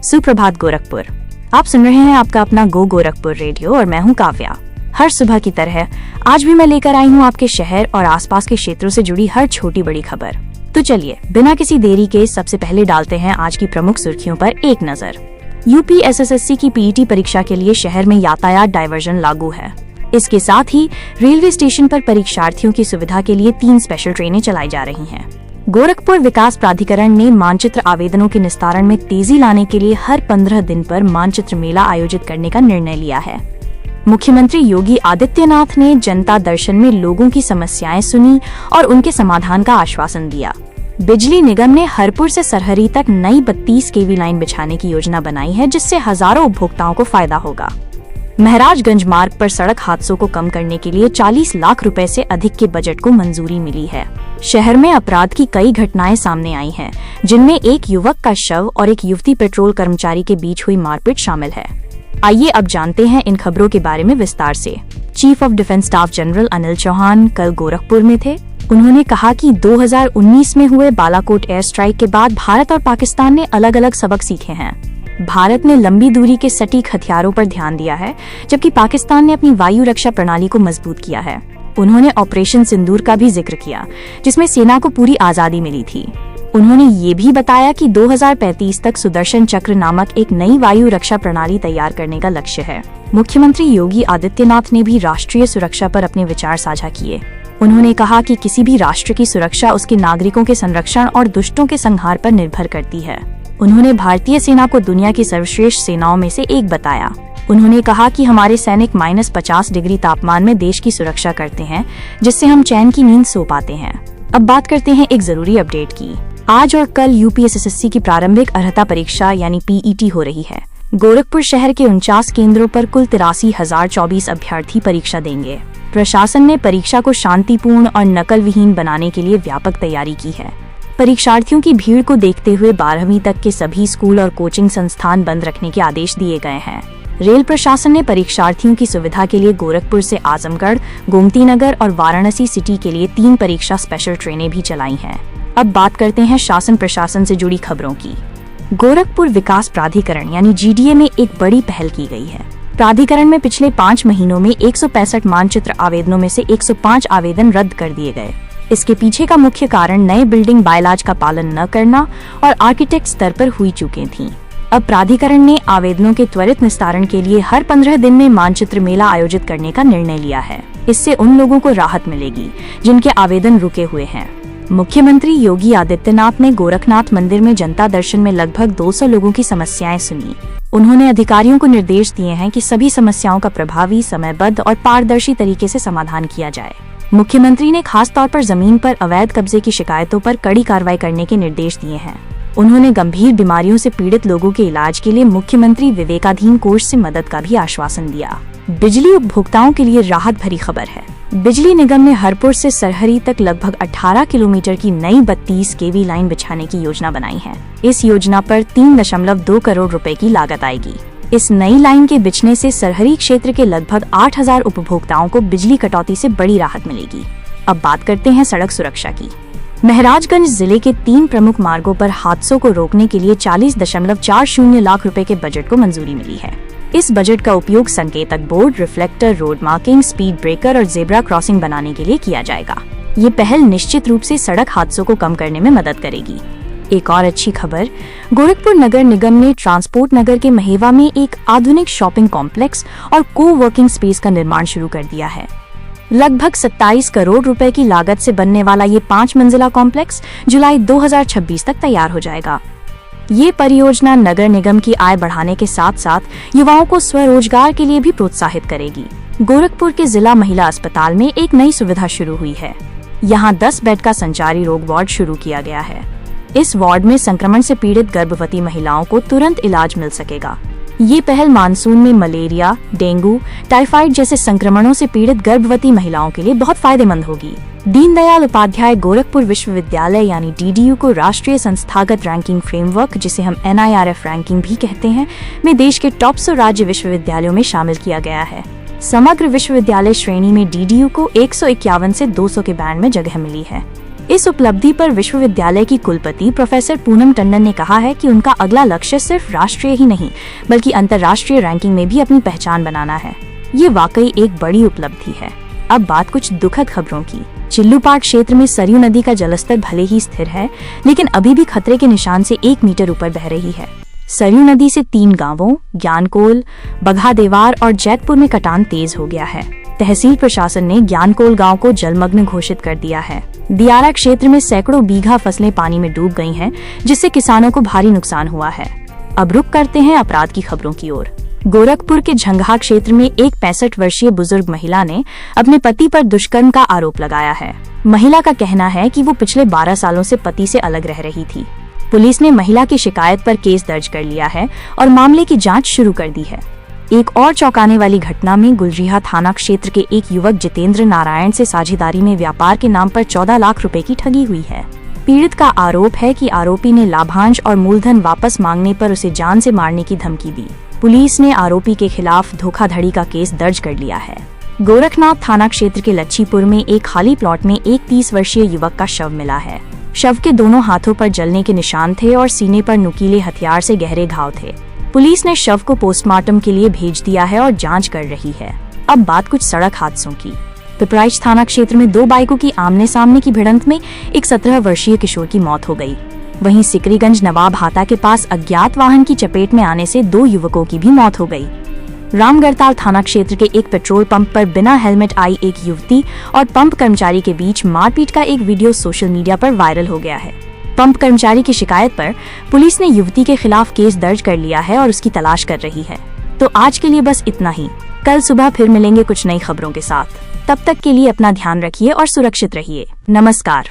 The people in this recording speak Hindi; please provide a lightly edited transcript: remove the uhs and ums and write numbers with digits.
सुप्रभात गोरखपुर। आप सुन रहे हैं आपका अपना गो गोरखपुर रेडियो और मैं हूं काव्या। हर सुबह की तरह आज भी मैं लेकर आई हूं आपके शहर और आसपास के क्षेत्रों से जुड़ी हर छोटी बड़ी खबर। तो चलिए बिना किसी देरी के सबसे पहले डालते हैं आज की प्रमुख सुर्खियों पर एक नजर। यूपी एसएससी की पीईटी परीक्षा के लिए शहर में यातायात डायवर्जन लागू है। इसके साथ ही रेलवे स्टेशन पर परीक्षार्थियों की सुविधा के लिए 3 स्पेशल ट्रेनें चलाई जा रही हैं। गोरखपुर विकास प्राधिकरण ने मानचित्र आवेदनों के निस्तारण में तेजी लाने के लिए हर 15 दिन पर मानचित्र मेला आयोजित करने का निर्णय लिया है। मुख्यमंत्री योगी आदित्यनाथ ने जनता दर्शन में लोगों की समस्याएं सुनी और उनके समाधान का आश्वासन दिया। बिजली निगम ने हरपुर से सरहरी तक नई 32 केवी लाइन बिछाने की योजना बनाई है, जिससे हजारों उपभोक्ताओं को फायदा होगा। महराजगंज मार्ग पर सड़क हादसों को कम करने के लिए 40 लाख रुपए से अधिक के बजट को मंजूरी मिली है। शहर में अपराध की कई घटनाएं सामने आई हैं, जिनमें एक युवक का शव और एक युवती पेट्रोल कर्मचारी के बीच हुई मारपीट शामिल है। आइए अब जानते हैं इन खबरों के बारे में विस्तार से। Chief of defence staff general Anil Chauhan कल गोरखपुर में थे। उन्होंने कहा कि 2019 में हुए बालाकोट एयर स्ट्राइक के बाद भारत और पाकिस्तान ने अलग अलग सबक सीखे हैं। भारत ने लंबी दूरी के सटीक हथियारों पर ध्यान दिया है, जबकि पाकिस्तान ने अपनी वायु रक्षा प्रणाली को मजबूत किया है। उन्होंने ऑपरेशन सिंदूर का भी जिक्र किया, जिसमें सेना को पूरी आजादी मिली थी। उन्होंने ये भी बताया कि 2035 तक सुदर्शन चक्र नामक एक नई वायु रक्षा प्रणाली तैयार करने का लक्ष्य है। मुख्यमंत्री योगी आदित्यनाथ ने भी राष्ट्रीय सुरक्षा पर अपने विचार साझा किए। उन्होंने कहा कि किसी भी राष्ट्र की सुरक्षा उसके नागरिकों के संरक्षण और दुष्टों के संहार पर निर्भर करती है। उन्होंने भारतीय सेना को दुनिया की सर्वश्रेष्ठ सेनाओं में से एक बताया। उन्होंने कहा कि हमारे सैनिक -50 डिग्री तापमान में देश की सुरक्षा करते हैं, जिससे हम चैन की नींद सो पाते हैं। अब बात करते हैं एक जरूरी अपडेट की। आज और कल यूपी एसएससी की प्रारंभिक अर्हता परीक्षा यानी पीईटी हो रही है। गोरखपुर शहर के 49 केंद्रों पर कुल 83,024 अभ्यर्थी परीक्षा देंगे। प्रशासन ने परीक्षा को शांतिपूर्ण और नकल विहीन बनाने के लिए व्यापक तैयारी की है। परीक्षार्थियों की भीड़ को देखते हुए 12वीं तक के सभी स्कूल और कोचिंग संस्थान बंद रखने के आदेश दिए गए हैं। रेल प्रशासन ने परीक्षार्थियों की सुविधा के लिए गोरखपुर से आजमगढ़, गोमती नगर और वाराणसी सिटी के लिए 3 परीक्षा स्पेशल ट्रेनें भी चलाई हैं। अब बात करते हैं शासन प्रशासन से जुड़ी खबरों की। गोरखपुर विकास प्राधिकरण यानी जीडीए में एक बड़ी पहल की गई है। प्राधिकरण में पिछले 5 महीनों में 165 मानचित्र आवेदनों में से 105 आवेदन रद्द कर दिए गए। इसके पीछे का मुख्य कारण नए बिल्डिंग बायलॉज का पालन न करना और आर्किटेक्ट स्तर पर हुई चूकें थीं। अब प्राधिकरण ने आवेदनों के त्वरित निस्तारण के लिए हर 15 दिन में मानचित्र मेला आयोजित करने का निर्णय लिया है। इससे उन लोगों को राहत मिलेगी जिनके आवेदन रुके हुए हैं। मुख्यमंत्री योगी आदित्यनाथ ने गोरखनाथ मंदिर में जनता दर्शन में लगभग 200 लोगों की समस्याएं सुनी। उन्होंने अधिकारियों को निर्देश दिए हैं कि सभी समस्याओं का प्रभावी, समयबद्ध और पारदर्शी तरीके से समाधान किया जाए। मुख्यमंत्री ने खास तौर पर जमीन पर अवैध कब्जे की शिकायतों पर कड़ी कार्रवाई करने के निर्देश दिए हैं। उन्होंने गंभीर बीमारियों से पीड़ित लोगों के इलाज के लिए मुख्यमंत्री विवेकाधीन कोष से मदद का भी आश्वासन दिया। बिजली उपभोक्ताओं के लिए राहत भरी खबर है। बिजली निगम ने हरपुर से सरहरी तक लगभग 18 किलोमीटर की नई 32 केवी लाइन बिछाने की योजना बनाई है। इस योजना पर 3.2 करोड़ रुपए की लागत आएगी। इस नई लाइन के बिछने से सरहरी क्षेत्र के लगभग 8,000 उपभोक्ताओं को बिजली कटौती से बड़ी राहत मिलेगी। अब बात करते हैं सड़क सुरक्षा की। महराजगंज जिले के 3 प्रमुख मार्गों पर हादसों को रोकने के लिए 40.40 लाख रुपए के बजट को मंजूरी मिली है। इस बजट का उपयोग संकेतक board, reflector, road marking, speed breaker और जेब्रा क्रॉसिंग बनाने के लिए किया जाएगा। ये पहल निश्चित रूप से सड़क हादसों को कम करने में मदद करेगी। एक और अच्छी खबर, गोरखपुर नगर निगम ने ट्रांसपोर्ट नगर के महेवा में एक आधुनिक शॉपिंग कॉम्प्लेक्स और को-वर्किंग स्पेस का निर्माण शुरू कर दिया है। लगभग 27 करोड़ रुपए की लागत से बनने वाला ये 5 मंजिला कॉम्प्लेक्स जुलाई 2026 तक तैयार हो जाएगा। ये परियोजना नगर निगम की आय बढ़ाने के साथ साथ युवाओं को स्वरोजगार के लिए भी प्रोत्साहित करेगी। गोरखपुर के जिला महिला अस्पताल में एक नई सुविधा शुरू हुई है। यहाँ 10 बेड का संचारी रोग वार्ड शुरू किया गया है। इस वार्ड में संक्रमण से पीड़ित गर्भवती महिलाओं को तुरंत इलाज मिल सकेगा। ये पहल मानसून में मलेरिया, डेंगू, टाइफाइड जैसे संक्रमणों से पीड़ित गर्भवती महिलाओं के लिए बहुत फायदेमंद होगी। दीनदयाल उपाध्याय गोरखपुर विश्वविद्यालय यानी डीडीयू को राष्ट्रीय संस्थागत रैंकिंग फ्रेमवर्क, जिसे हम NIRF रैंकिंग भी कहते हैं, में देश के टॉप 100 राज्य विश्वविद्यालयों में शामिल किया गया है। समग्र विश्वविद्यालय श्रेणी में डीडीयू को 151 से 200 के बैंड में जगह मिली है। इस उपलब्धि पर विश्वविद्यालय की कुलपति प्रोफेसर पूनम टंडन ने कहा है कि उनका अगला लक्ष्य सिर्फ राष्ट्रीय ही नहीं बल्कि अंतर्राष्ट्रीय रैंकिंग में भी अपनी पहचान बनाना है। ये वाकई एक बड़ी उपलब्धि है। अब बात कुछ दुखद खबरों की। चिल्लूपाट क्षेत्र में सरयू नदी का जलस्तर भले ही स्थिर है, लेकिन अभी भी खतरे के निशान से 1 मीटर ऊपर बह रही है। सरयू नदी से 3 गांवों ज्ञानकोल, बघादेवार और जैतपुर में कटान तेज हो गया है। तहसील प्रशासन ने ज्ञानकोल गांव को जलमग्न घोषित कर दिया है। दियारा क्षेत्र में सैकड़ों बीघा फसलें पानी में डूब गई हैं, जिससे किसानों को भारी नुकसान हुआ है। अब रुक करते हैं अपराध की खबरों की ओर। गोरखपुर के झंगहा क्षेत्र में एक 65 वर्षीय बुजुर्ग महिला ने अपने पति पर दुष्कर्म का आरोप लगाया है। महिला का कहना है कि वो पिछले 12 सालों से पति से अलग रह रही थी। पुलिस ने महिला की शिकायत पर केस दर्ज कर लिया है और मामले की जांच शुरू कर दी है। एक और चौंकाने वाली घटना में गुलरिहा थाना क्षेत्र के एक युवक जितेंद्र नारायण से साझेदारी में व्यापार के नाम पर 14 लाख रुपए की ठगी हुई है। पीड़ित का आरोप है कि आरोपी ने लाभांश और मूलधन वापस मांगने पर उसे जान से मारने की धमकी दी। पुलिस ने आरोपी के खिलाफ धोखाधड़ी का केस दर्ज कर लिया है। गोरखनाथ थाना क्षेत्र के लच्छीपुर में एक खाली प्लॉट में एक 30 वर्षीय युवक का शव मिला है। शव के दोनों हाथों पर जलने के निशान थे और सीने पर नुकीले हथियार से गहरे घाव थे। पुलिस ने शव को पोस्टमार्टम के लिए भेज दिया है और जांच कर रही है। अब बात कुछ सड़क हादसों की। पिपराइच थाना क्षेत्र में 2 बाइकों की आमने सामने की भिड़ंत में एक 17 वर्षीय किशोर की मौत हो गई। वहीं सिकरीगंज नवाब हाता के पास अज्ञात वाहन की चपेट में आने से 2 युवकों की भी मौत हो गई। रामगढ़ताल थाना क्षेत्र के एक पेट्रोल पंप पर बिना हेलमेट आई एक युवती और पंप कर्मचारी के बीच मारपीट का एक वीडियो सोशल मीडिया पर वायरल हो गया है। पंप कर्मचारी की शिकायत पर पुलिस ने युवती के खिलाफ केस दर्ज कर लिया है और उसकी तलाश कर रही है। तो आज के लिए बस इतना ही। कल सुबह फिर मिलेंगे कुछ नई खबरों के साथ। तब तक के लिए अपना ध्यान रखिए और सुरक्षित रहिए। नमस्कार।